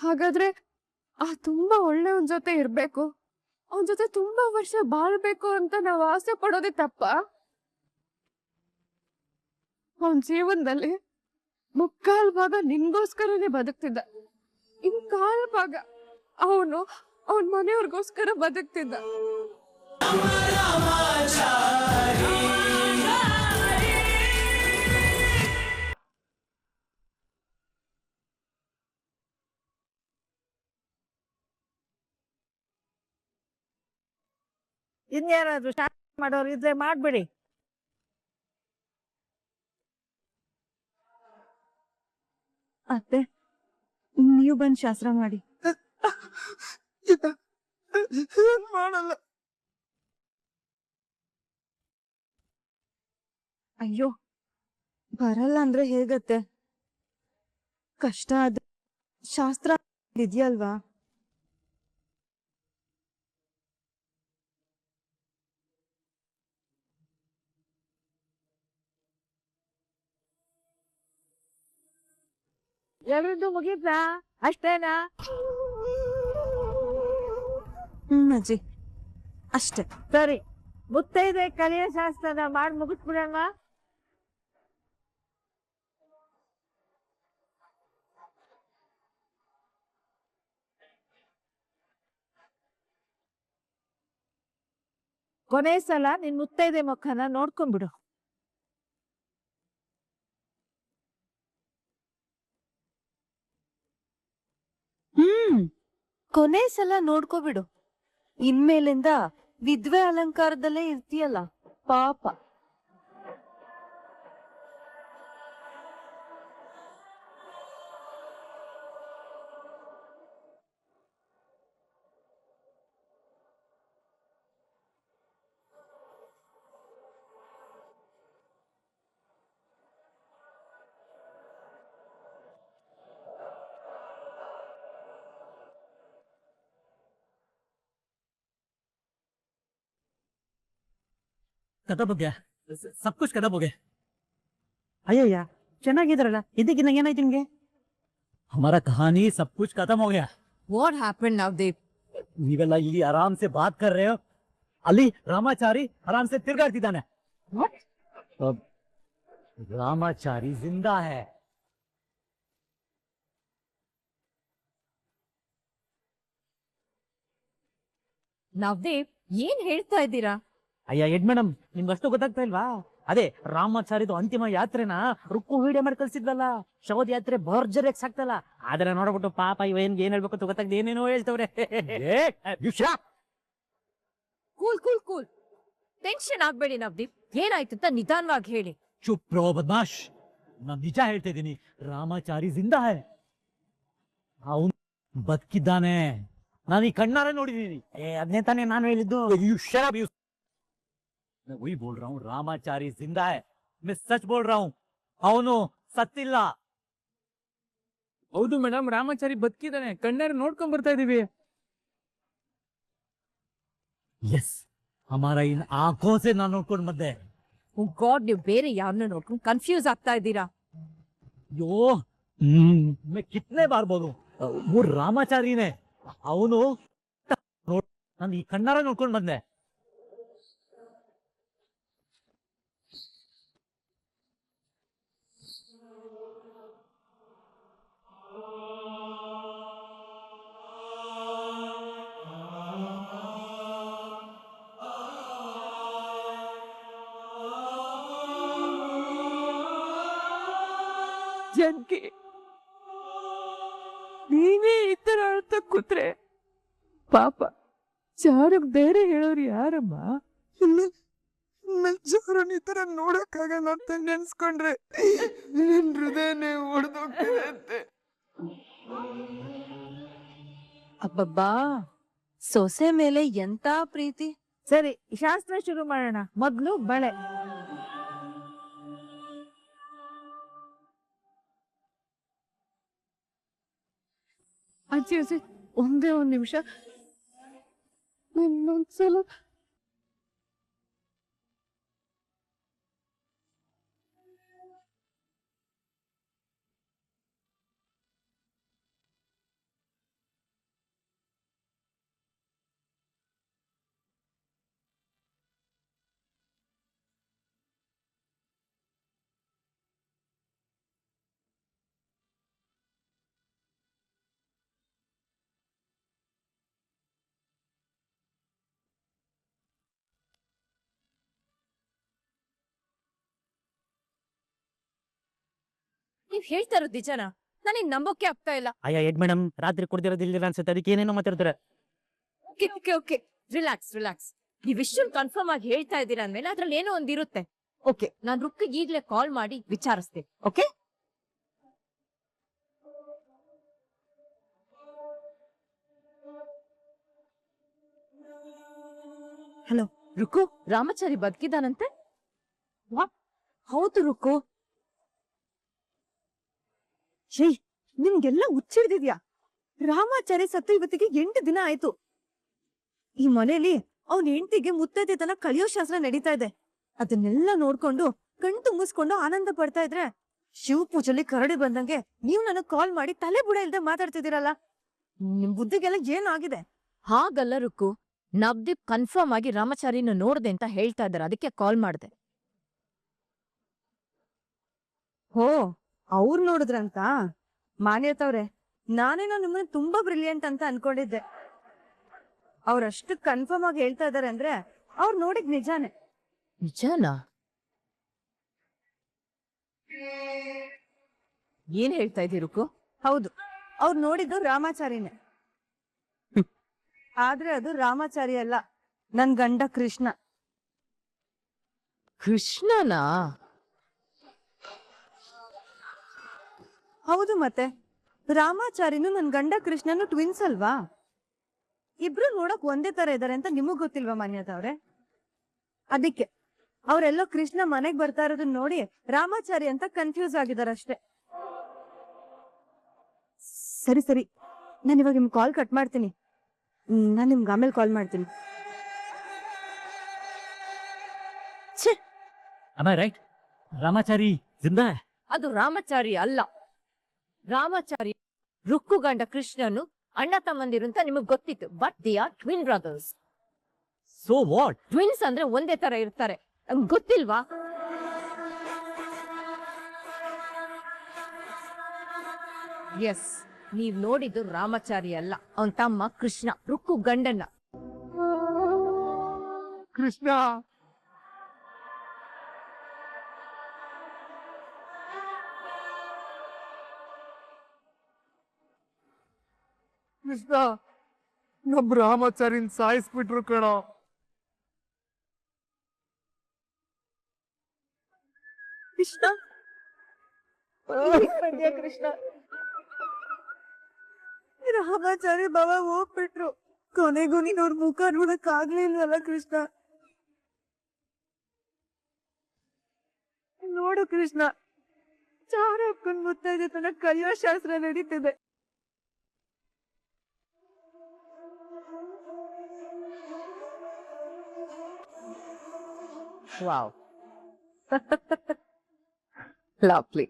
ಹಾಗಾದ್ರೆ ತುಂಬಾ ಒಳ್ಳೆಯವನ್ ಜೊತೆ ಇರ್ಬೇಕು, ಅವನ್ ಜೊತೆ ತುಂಬಾ ವರ್ಷ ಬಾಳ್ಬೇಕು ಅಂತ ನಾವ್ ಆಸೆ ಪಡೋದೇ ತಪ್ಪ? ಅವನ್ ಜೀವನದಲ್ಲಿ ಮುಕ್ಕಾಲ್ ಭಾಗ ನಿನ್ಗೋಸ್ಕರನೇ ಬದುಕ್ತಿದ್ದ, ಇನ್ ಕಾಲ್ ಭಾಗ ಅವನ್ ಮನೆಯವ್ರಿಗೋಸ್ಕರ ಬದುಕ್ತಿದ್ದ. ಇನ್ಯಾರಾದ್ರೂ ಶಾಸ್ತ್ರ ಮಾಡೋರು ಇದ್ರೆ ಮಾಡ್ಬಿಡಿ. ಅತ್ತೆ, ನೀವು ಬಂದ್ ಶಾಸ್ತ್ರ ಮಾಡಿ. ಮಾಡಲ್ಲ. ಅಯ್ಯೋ, ಬರಲ್ಲ ಅಂದ್ರೆ ಹೇಗತ್ತೆ? ಕಷ್ಟ ಆದ್ರೆ ಶಾಸ್ತ್ರ ಇದೆಯಲ್ವಾ? ಎಲ್ರದ್ದು ಮುಗೀತಾ? ಅಷ್ಟೇನಾ? ಅಜ್ಜಿ, ಅಷ್ಟೇ. ಸರಿ, ಮುತ್ತೈದೆ ಕಲಿಯೋ ಶಾಸ್ತ್ರನ ಮಾಡಿ ಮುಗಿಸ್ಬಿಡಮ್ಮ. ಕೊನೆ ಸಲ ನಿನ್ ಮುತ್ತೈದೆ ಮುಖನ ನೋಡ್ಕೊಂಡ್ಬಿಡು. ಕೊನೆ ಸಲ ನೋಡ್ಕೋಬಿಡು. ಇನ್ಮೇಲಿಂದ ವಿದ್ವೆ ಅಲಂಕಾರದಲ್ಲೇ ಇರ್ತೀಯಲ್ಲ, ಪಾಪ. खत्म हो गया, सब कुछ खत्म हो गया. ಅಯ್ಯಯ್ಯ, ಚೆನ್ನಾಗಿದ್ರಲ್ಲ, ಇದಕ್ಕಿನ್ನ ಏನಾಯ್ತು ನಿಮ್ಗೆ? हमारा कहानी सब कुछ खत्म हो गया. What happened now, Deep? ನೀವೆಲ್ಲ ಇಲ್ಲಿ ಆರಾಮ್ से बात कर रहे हो, ಅಲ್ಲಿ ರಾಮಾಚಾರಿ ಆರಾಮ್ से ತಿರ್ಗಾಡ್ತಿದ್ದಾನೆ. ರಾಮಾಚಾರಿ जिंदा है. ನವದೀಪ್, ಏನ್ ಹೇಳ್ತಾ ಇದ್ದೀರಾ? ಅಯ್ಯ ಎಡ್ ಮೇಡಮ್, ನಿಮ್ಗಷ್ಟು ಗೊತ್ತಾಗ್ತಾ ಇಲ್ವಾ? ಅದೇ ರಾಮಾಚಾರಿದು ಅಂತಿಮ ಯಾತ್ರೆನ ರುಕ್ಕು ವಿಡಿಯೋ ಮಾಡಿ ಕಳ್ಸಿದ್ವಲ್ಲ, ಶವದ ಯಾತ್ರೆ ಭರ್ಜರಿಯಾಗಿ ಸಾಕ್ತಲ್ಲ. ಆದ್ರೆ ನೋಡ್ಬಿಟ್ಟು ಪಾಪ ಏನ್ ಹೇಳ್ಬೇಕು ಅಂತ ಗೊತ್ತಾಗ್ದೆ ಏನೇನೋ ಹೇಳ್ತವ್ರೆ. ಕೂಲ್ ಕೂಲ್ ಕೂಲ್, ಟೆನ್ಷನ್ ಆಗ್ಬೇಡಿ ನವದೀಪ್. ಏನಾಯ್ತು ಅಂತ ನಿಧಾನವಾಗಿ ಹೇಳಿ. ಚುಪ್ ರೋ ಬದ್ಮಾಶ್, ನಾನ್ ನಿಜ ಹೇಳ್ತಾ ಇದ್ದೀನಿ. ರಾಮಾಚಾರಿ ಜಿಂದಾ ಹೈ, ಅವನು ಬದುಕಿದ್ದಾನೆ. ನಾನು ಈ ಕಣ್ಣಾರೆ ನೋಡಿದೀನಿ. ಅದನ್ನೇ ತಾನೇ ನಾನು ಹೇಳಿದ್ದು. मैं वही बोल रहा हूँ, रामाचारी जिंदा है. मैं सच बोल रहा हूँ, ಅವನು ಸತ್ತಿಲ್ಲ. ಹೌದು ಮೇಡಮ್, ರಾಮಾಚಾರಿ ಬದುಕಿದ್ದಾನೆ, ಕಣ್ಣಾರೆ ನೋಡ್ಕೊಂಡ್ ಬರ್ತಾ ಇದೀವಿ. यस, हमारा इन आंखों से ನಾನು ನೋಡ್ಕೊಂಡು ಬಂದೆ. ಓ ಗಾಡ್, ನೀವು ಬೇರೆ ಯಾರನ್ನ ನೋಡ್ಕೊಂಡು ಕನ್ಫ್ಯೂಸ್ ಆಗ್ತಾ ಇದ್ದೀರಾ. यो मैं कितने बार बोलूं, वो ರಾಮಾಚಾರಿನೇ. ಅವನು ನಾನು ಈ ಕಣ್ಣಾರೆ ನೋಡ್ಕೊಂಡು ಬಂದೆ. ಜನ್ಕಿ, ನೀನೇ ಈ ತರ ಅಳ್ತಾ ಕೂತ್ರೆ ಪಾಪ ಚಾರುಗ್ ಬೇರೆ ಹೇಳೋರು ಯಾರಮ್ಮ? ಚಾರನ್ ಈ ತರ ನೋಡಕ್ಕಾಗಲ್ಲ ಅಂತ ನೆನ್ಸ್ಕೊಂಡ್ರೆ ನನ್ ಹೃದಯನೇ ಒಡೆದೋಗ್ತಿದೆ. ಅಬ್ಬಬ್ಬಾ, ಸೊಸೆ ಮೇಲೆ ಎಂತ ಪ್ರೀತಿ. ಸರಿ, ಶಾಸ್ತ್ರ ಶುರು ಮಾಡೋಣ. ಮೊದ್ಲು ಬಳೆ. ಅಜ್ಜಿ ಅಜ್ಜಿ, ಒಂದೇ ಒಂದ್ ನಿಮಿಷ, ಇನ್ನೊಂದ್ಸಲ. ನೀವ್ ಹೇಳ್ತಾ ಇರೋದು ನಿಜನಾ? ನನಗ್ ನಂಬೋಕೆ ಆಗ್ತಾ ಇಲ್ಲ. ಅಯ್ಯ ಎಡ್ ಮೇಡಮ್ ರಾತ್ರಿ ಕುಡ್ದಿರೋದಿಲ್ಲ ಅನ್ಸುತ್ತೆ, ಅದಕ್ಕೆ ಏನೇನೋ ಮಾತಾಡ್ತಾರೆ. Okay okay okay, relax relax. ನೀವ್ ಇಷ್ಟೊಂದು ಕನ್ಫರ್ಮ್ ಆಗಿ ಹೇಳ್ತಾ ಇದ್ದೀರಾ ಅಂದ್ಮೇಲೆ ಅದ್ರಲ್ಲಿ ಏನೋ ಒಂದಿರುತ್ತೆ. ಓಕೆ, ನಾನ್ ರುಕ್ಕಿಗೆ ಈಗ್ಲೇ ಕಾಲ್ ಮಾಡಿ ವಿಚಾರಿಸ್ತೀನಿ. ಓಕೆ? ಹಲೋ ರುಕ್ಕು, ರಾಮಾಚಾರಿ ಬದುಕಿದಾನಂತೆ? ಹೌದು ರುಕ್ಕು. ಶೈ, ನಿಮ್ಗೆಲ್ಲ ಹುಚ್ಚಿಡ್ದಿದ್ಯಾ? ರಾಮಾಚಾರಿ ಸತ್ತು ಇವತ್ತಿಗೆ 8 ದಿನ ಆಯ್ತು. ಈ ಮನೇಲಿ ಅವನ್ ಹೆಂಡತಿಗೆ ಮುತ್ತೈದೆತನ ಕಳಿಯೋ ಶಾಸ್ತ್ರ ನಡೀತಾ ಇದೆ. ಅದನ್ನೆಲ್ಲ ನೋಡ್ಕೊಂಡು ಕಣ್ ತುಂಬಿಸ್ಕೊಂಡು ಆನಂದ ಪಡ್ತಾ ಇದ್ರೆ ಶಿವ ಪೂಜೆಲಿ ಕರಡಿ ಬಂದಂಗೆ ನೀವ್ ನನಗ್ ಕಾಲ್ ಮಾಡಿ ತಲೆ ಬುಡ ಇಲ್ದೆ ಮಾತಾಡ್ತಿದ್ದೀರಲ್ಲ. ನಿಮ್ ಬುದ್ಧಿಗೆಲ್ಲ ಏನಾಗಿದೆ? ಹಾಗಲ್ಲ ರುಕ್ಕು, ನವ್ದೀಪ್ ಕನ್ಫರ್ಮ್ ಆಗಿ ರಾಮಾಚಾರಿನ ನೋಡ್ದೆ ಅಂತ ಹೇಳ್ತಾ ಇದ್ದಾರೆ, ಅದಕ್ಕೆ ಕಾಲ್ ಮಾಡ್ದೆ. ಹೋ, ಅವ್ರು ನೋಡಿದ್ರಂತ? ಮಾನ್ಯತವ್ರೆ, ನಾನೇನೋ ನಿಮ್ಮನ್ನ ತುಂಬಾ ಬ್ರಿಲಿಯಂಟ್ ಅಂತ ಅನ್ಕೊಂಡಿದ್ದೆ. ಅವ್ರಷ್ಟು ಕನ್ಫರ್ಮ್ ಆಗಿ ಹೇಳ್ತಾ ಇದಾರೆ ಅಂದ್ರೆ ಅವ್ರು ನೋಡಿದ್ ನಿಜಾನೇ. ನಿಜಾನಾ? ಏನ್ ಹೇಳ್ತಾ ಇದ್ದೀರುಕು? ಹೌದು, ಅವ್ರು ನೋಡಿದ್ದು ರಾಮಾಚಾರಿನೇ. ಆದ್ರೆ ಅದು ರಾಮಾಚಾರಿ ಅಲ್ಲ, ನನ್ ಗಂಡ ಕೃಷ್ಣ. ಕೃಷ್ಣನಾ? ಹೌದು, ಮತ್ತೆ ರಾಮಾಚಾರಿನು ನನ್ ಗಂಡ ಕೃಷ್ಣನು ಟ್ವಿನ್ಸ್ ಅಲ್ವಾ? ಇಬ್ರು ನೋಡಕ್ ಒಂದೇ ತರ ಇದಾರೆ ಅಂತ ನಿಮಗ್ ಗೊತ್ತಿಲ್ವಾ ಮಾನ್ಯತವ್ರೆ? ಅದಕ್ಕೆ ಅವರೆಲ್ಲೋ ಕೃಷ್ಣ ಮನೆಗ್ ಬರ್ತಾ ಇರೋದನ್ನ ನೋಡಿ ರಾಮಾಚಾರಿ ಅಂತ ಕನ್ಫ್ಯೂಸ್ ಆಗಿದಾರಷ್ಟೇ. ಸರಿ ಸರಿ, ನಾನು ಇವಾಗ ನಿಮ್ ಕಾಲ್ ಕಟ್ ಮಾಡ್ತೀನಿ. ನಾನ್ ನಿಮ್ಗೆ ಆಮೇಲೆ ಕಾಲ್ ಮಾಡ್ತೀನಿ. ರೈಟ್, ರಾಮಾಚಾರಿ ಜಿಂದಾ? ಅದು ರಾಮಾಚಾರಿ ಅಲ್ಲ. ರಾಮಾಚಾರಿ ರುಕ್ಕು ಗಂಡ ಕೃಷ್ಣನು ಅಣ್ಣ ತಮ್ಮಂದಿರು ಅಂತ ನಿಮಗ್ ಗೊತ್ತಿತ್ತು, but they are twin brothers. So what? Twins ಅಂದ್ರೆ ಒಂದೇ ತರ ಇರ್ತಾರೆ, ನಮ್ಗೆ ಗೊತ್ತಿಲ್ವಾ? ಎಸ್, ನೀವ್ ನೋಡಿದ್ದು ರಾಮಾಚಾರಿ ಅಲ್ಲ, ಅವನ್ ತಮ್ಮ ಕೃಷ್ಣ, ರುಕ್ಕು ಗಂಡನ್ನ. ಕೃಷ್ಣ, ಕೃಷ್ಣ, ನಮ್ ರಾಮಾಚಾರಿನ್ ಸಾಯಿಸ್ಬಿಟ್ರು ಕಣೋ. ಕೃಷ್ಣ, ಕೃಷ್ಣ, ರಾಮಾಚಾರಿ ಬಾಬಾ ಹೋಗ್ಬಿಟ್ರು. ಕೊನೆಗೂ ನೀನ್ ಅವ್ರ ಮುಖ ನೋಡಕ್ ಆಗ್ಲಿಲ್ವಲ್ಲ ಕೃಷ್ಣ? ನೋಡು ಕೃಷ್ಣ, ಚಾರ ಹಾಕೊಂಡ್ ಮುತ್ತೈದೆ ತನ ಕಲಿಯೋ ಶಾಸ್ತ್ರ ನಡೀತಿದೆ. Wow, lovely.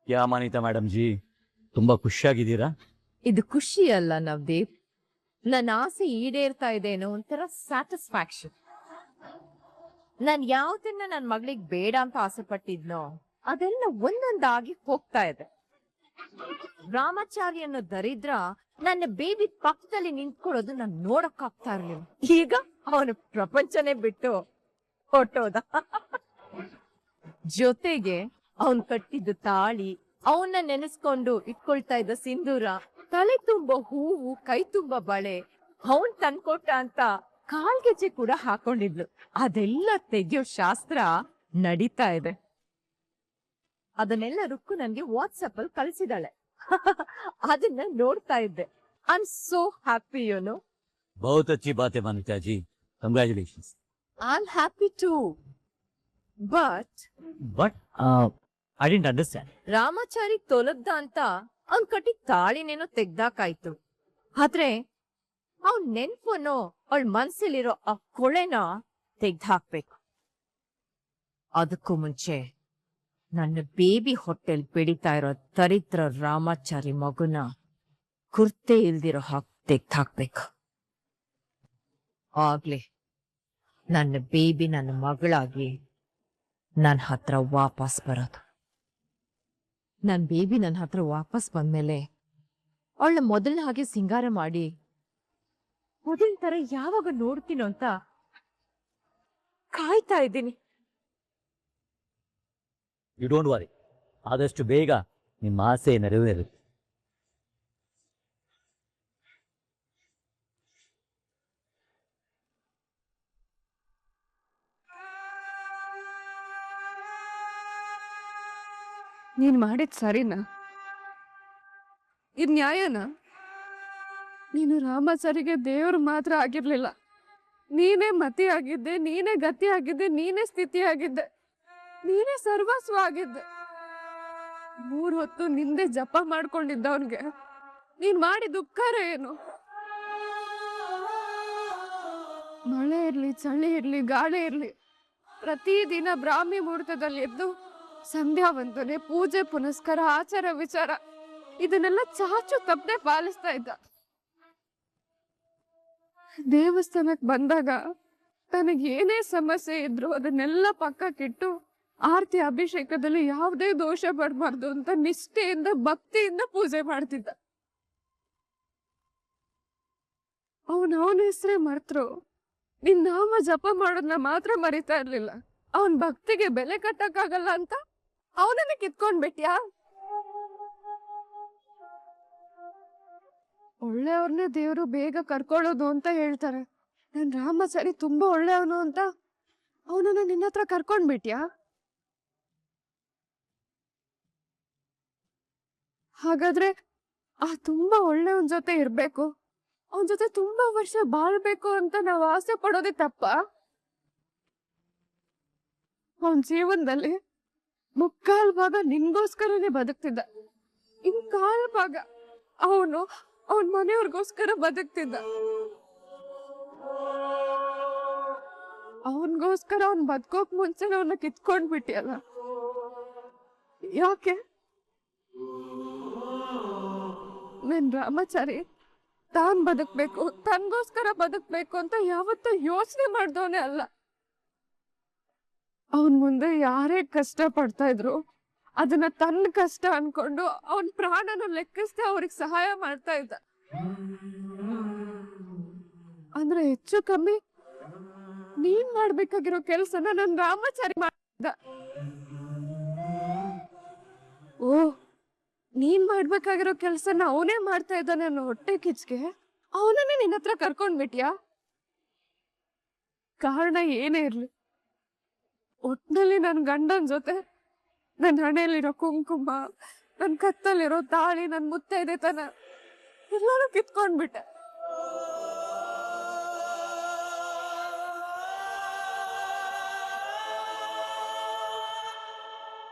Yeah Manita madam ji, ತುಂಬಾ ಖುಷಿಯಾಗಿದ್ದೀರಾ? ಇದು ಖುಷಿ ಅಲ್ಲ ನವದೀಪ್, ನನ್ನ ಆಸೆ ಈಡೇರ್ತಾ ಇದೆ ಅನ್ನೋ ಒಂಥರ ಸ್ಯಾಟಿಸ್ಫ್ಯಾಕ್ಷನ್. ನಾನ್ ಯಾವ್ದನ್ನ ನನ್ ಮಗಳಿಗೆ ಬೇಡ ಅಂತ ಆಸೆ ಪಟ್ಟಿದ್ನೋ ಅದೆಲ್ಲ ಒಂದೊಂದಾಗಿ ಹೋಗ್ತಾ ಇದೆ. ರಾಮಾಚಾರಿ ಅನ್ನೋ ದರಿದ್ರ ನನ್ನ ಬೇಬಿ ಪಕ್ಕದಲ್ಲಿ ನಿಂತ್ಕೊಳ್ಳೋದು ನಾನ್ ನೋಡಕ್ ಆಗ್ತಾ ಇರ್ಲಿಲ್ಲ. ಈಗ ಅವನು ಪ್ರಪಂಚನೇ ಬಿಟ್ಟು ಹೊಟ್ಟೋದ. ಜೊತೆಗೆ ಅವನ್ ಕಟ್ಟಿದ್ದು ತಾಳಿ, ಅವನ್ನ ನೆನೆಸ್ಕೊಂಡು ಇಟ್ಕೊಳ್ತಾ ಇದ್ದ ಸಿಂಧೂರ, ತಲೆ ತುಂಬ ಹೂವು, ಕೈ ತುಂಬ ಬಳೆ, ಅವನ್ ತಂದ್ಕೊಟ್ಟ ಅಂತ ಕಾಲ್ಗೆಜ್ಜೆ ಕೂಡ ಹಾಕೊಂಡಿದ್ಲು. ಅದೆಲ್ಲ ತೆಗೆಯೋ ಶಾಸ್ತ್ರ ನಡೀತಾ ಇದೆ. ಅದನ್ನೆಲ್ಲ ರುಕ್ಕು ನನ್ಗೆ ವಾಟ್ಸಪ್ ಅಲ್ಲಿ ಕಳ್ಸಿದಾಳೆ. ಅದನ್ನ ನೋಡ್ತಾ ಇದ್ದೆ. I am so happy, you know. बहुत अच्छी बात है Manita ji, congratulations. I am happy too, but I didn't understand. Ramachari ತೊಲಗ್ದ ಅಂತ ಅವ್ನ್ ಕಟ್ಟಿದ ತಾಳಿನೇನೋ ತೆಗ್ದಾಕಾಯ್ತು. ಆದ್ರೆ ಅವ್ನ್ ನೆನ್ಪನ್ನೋ ಅವಳ ಮನ್ಸಲ್ಲಿರೋ ಆ ಕೊಳೆನ ತೆಗ್ದಾಕ್ಬೇಕು. ಅದಕ್ಕೂ ಮುಂಚೆ ನನ್ನ ಬೇಬಿ ಹೊಟ್ಟೆಲ್ ಬೆಳೀತಾ ಇರೋ ದರಿದ್ರ ರಾಮಾಚಾರಿ ಮಗುನ ಕುರ್ತೆ ಇಲ್ದಿರೋ ಹಾಕ್ ತೆಗ್ದಾಕ್ಬೇಕು. ಆಗ್ಲೇ ನನ್ನ ಬೇಬಿ ನನ್ನ ಮಗಳಾಗಿ ನನ್ನ ಹತ್ರ ವಾಪಸ್ ಬರೋದು. ನನ್ ಬೇಬಿ ನನ್ನ ಹತ್ರ ವಾಪಸ್ ಬಂದ್ಮೇಲೆ ಅವಳ ಮೊದಲನೇ ಹಾಗೆ ಸಿಂಗಾರ ಮಾಡಿ ಮೊದಲ ತರ ಯಾವಾಗ ನೋಡ್ತೀನೋ ಅಂತ ಕಾಯ್ತಾ ಇದ್ದೀನಿ. You don't worry. ಆದಷ್ಟು ಬೇಗ ನಿಮ್ಮ ಆಸೆ ನೆರವೇರುತ್ತೆ. ನೀನ್ ಮಾಡಿದ್ ಸರಿನಾ? ಇದ್ ನ್ಯಾಯನಾ? ನೀನು ರಾಮಾಚಾರಿಗೆ ದೇವ್ರು ಮಾತ್ರ ಆಗಿರ್ಲಿಲ್ಲ, ನೀನೇ ಮತಿ ಆಗಿದ್ದೆ, ನೀನೇ ಗತಿ ಆಗಿದ್ದೆ, ನೀನೇ ಸ್ಥಿತಿ ಆಗಿದ್ದೆ, ನೀನೇ ಸರ್ವಸ್ವ ಆಗಿದ್ದೆ. 3 ಹೊತ್ತು ನಿಂದೆ ಜಪ ಮಾಡ್ಕೊಂಡಿದ್ದವನ್ಗೆ ನೀನ್ ಮಾಡಿದ ಉಪಕಾರ ಏನು? ಮಳೆ ಇರ್ಲಿ, ಚಳಿ ಇರ್ಲಿ, ಗಾಳಿ ಇರ್ಲಿ, ಪ್ರತಿದಿನ ಬ್ರಾಹ್ಮಿ ಮುಹೂರ್ತದಲ್ಲಿ ಎದ್ದು ಸಂಧ್ಯಾ ವಂದನೆ, ಪೂಜೆ ಪುನಸ್ಕಾರ, ಆಚಾರ ವಿಚಾರ ಇದನ್ನೆಲ್ಲ ಚಾಚು ತಪ್ಪದೆ ಪಾಲಿಸ್ತಾ ಇದ್ದ. ದೇವಸ್ಥಾನಕ್ ಬಂದಾಗ ತನಗೆ ಏನೇ ಸಮಸ್ಯೆ ಇದ್ರು ಅದನ್ನೆಲ್ಲ ಪಕ್ಕಕ್ಕಿಟ್ಟು ಆರತಿ ಅಭಿಷೇಕದಲ್ಲಿ ಯಾವುದೇ ದೋಷ ಬರಬಾರ್ದು ಅಂತ ನಿಷ್ಠೆಯಿಂದ ಭಕ್ತಿಯಿಂದ ಪೂಜೆ ಮಾಡ್ತಿದ್ದ. ಅವನ ಹೆಸರೇ ಮರ್ತರು ನಿನ್ ನಾಮ ಜಪ ಮಾಡೋದನ್ನ ಮಾತ್ರ ಮರಿತಾ ಇರ್ಲಿಲ್ಲ. ಅವನ್ ಭಕ್ತಿಗೆ ಬೆಲೆ ಕಟ್ಟಕ್ಕಾಗಲ್ಲ ಅಂತ ಅವನನ್ನ ಕಿತ್ಕೊಂಡ್ಬಿಟ್ಯಾ? ಒಳ್ಳೆಯವ್ರನ್ನೇ ದೇವ್ರು ಬೇಗ ಕರ್ಕೊಳ್ಳೋದು ಅಂತ ಹೇಳ್ತಾರೆ. ನನ್ ರಾಮಾಚಾರಿ ತುಂಬಾ ಒಳ್ಳೆಯವನು ಅಂತ ಅವನನ್ನ ನಿನ್ನ ಹತ್ರ ಕರ್ಕೊಂಡ್ಬಿಟ್ಯಾ? ಹಾಗಾದ್ರೆ ಆ ತುಂಬಾ ಒಳ್ಳೆಯವನ್ ಜೊತೆ ಇರ್ಬೇಕು, ಅವನ್ ಜೊತೆ ತುಂಬಾ ವರ್ಷ ಬಾಳ್ಬೇಕು ಅಂತ ನಾವ್ ಆಸೆ ಪಡೋದೇ ತಪ್ಪ? ಅವನ್ ಜೀವನದಲ್ಲಿ 3/4 ಭಾಗ ನಿನ್ಗೋಸ್ಕರನೇ ಬದುಕ್ತಿದ್ದ, ಇನ್ 1/4 ಭಾಗ ಅವನು ಅವನ್ ಮನೆಯವ್ರಿಗೋಸ್ಕರ ಬದುಕ್ತಿದ್ದ. ಅವನ್ಗೋಸ್ಕರ ಅವ್ನ್ ಬದುಕೋಕ್ ಮುಂಚೆ ಅವನ್ನ ಕಿತ್ಕೊಂಡ್ಬಿಟ್ಟಿಯಲ್ಲ, ಯಾಕೆ? ನನ್ ರಾಮಾಚಾರಿ ತಾನ್ ಬದುಕ್ಬೇಕು, ತನ್ಗೋಸ್ಕರ ಬದುಕ್ಬೇಕು ಅಂತ ಯಾವತ್ತೂ ಯೋಚನೆ ಮಾಡ್ದವನೇ ಅಲ್ಲ. ಅವನ್ ಮುಂದೆ ಯಾರೇ ಕಷ್ಟ ಪಡ್ತಾ ಇದ್ರು ಅದನ್ನ ತನ್ನ ಕಷ್ಟ ಅನ್ಕೊಂಡು ಅವನ್ ಪ್ರಾಣನ ಲೆಕ್ಕಿಸ್ದೆ ಅವ್ರಿಗೆ ಸಹಾಯ ಮಾಡ್ತಾ ಇದ್ದ. ಅಂದ್ರೆ ಹೆಚ್ಚು ಕಮ್ಮಿ ನೀನ್ ಮಾಡ್ಬೇಕಾಗಿರೋ ಕೆಲ್ಸನ ನನ್ ರಾಮಾಚಾರಿ ಮಾಡ್ದ. ಓ, ನೀನ್ ಮಾಡ್ಬೇಕಾಗಿರೋ ಕೆಲ್ಸನ ಅವನೇ ಮಾಡ್ತಾ ಇದ್ದಾನೆ ಅನ್ನೋ ಹೊಟ್ಟೆ ಕಿಚ್ಗೆ ಅವನನ್ನೇ ನಿನ್ನ ಹತ್ರ ಕರ್ಕೊಂಡ್ಬಿಟ್ಯಾ? ಕಾರಣ ಏನೇ ಇರ್ಲಿ, ಒಟ್ನಲ್ಲಿ ನನ್ ಗಂಡನ್ ಜೊತೆ ನನ್ ಹಣೆಯಲ್ಲಿರೋ ಕುಂಕುಮ, ನನ್ ಕತ್ತಲ್ಲಿರೋ ತಾಳಿ, ನನ್ ಮುತ್ತೈದೆತನ ಎಲ್ಲಾನು ಕಿತ್ಕೊಂಡ್ಬಿಟ್ಟೆ.